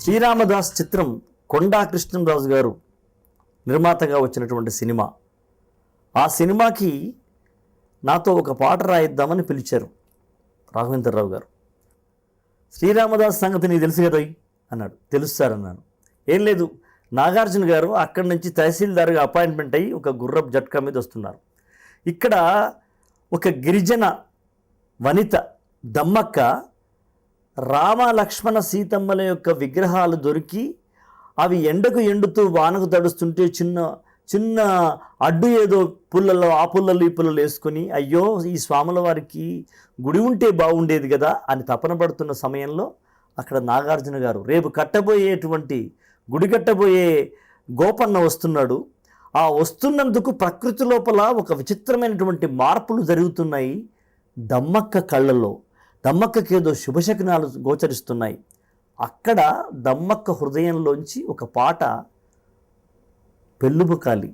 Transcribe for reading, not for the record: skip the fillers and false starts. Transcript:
శ్రీరామదాస్ చిత్రం కొండా కృష్ణంరాజు గారు నిర్మాతగా వచ్చినటువంటి సినిమా. ఆ సినిమాకి నాతో ఒక పాట రాయిద్దామని పిలిచారు రాఘవేంద్రరావు గారు. శ్రీరామదాస్ సంగతి నీకు తెలుసు కదా అన్నాడు. తెలుస్తారన్నాను. ఏం లేదు, నాగార్జున గారు అక్కడి నుంచి తహసీల్దార్గా అపాయింట్మెంట్ అయ్యి ఒక గుర్రపు జట్కా మీద వస్తున్నారు. ఇక్కడ ఒక గిరిజన వనిత దమ్మక్క రామ లక్ష్మణ సీతమ్మల యొక్క విగ్రహాలు దొరికి అవి ఎండకు ఎండుతూ వానకు తడుస్తుంటే చిన్న చిన్న అడ్డు ఏదో పుల్లలో ఆ పుల్లలు ఈ పుల్లలు వేసుకొని అయ్యో ఈ స్వాముల వారికి గుడి ఉంటే బాగుండేది కదా అని తపన పడుతున్న సమయంలో అక్కడ నాగార్జున గారు రేపు కట్టబోయేటువంటి గుడి కట్టబోయే గోపన్న వస్తున్నాడు. ఆ వస్తున్నందుకు ప్రకృతి లోపల ఒక విచిత్రమైనటువంటి మార్పులు జరుగుతున్నాయి. దమ్మక్క కళ్ళల్లో దమ్మక్కకేదో శుభశకునాలు గోచరిస్తున్నాయి. అక్కడ దమ్మక్క హృదయంలోంచి ఒక పాట పెళ్ళుబుకాలి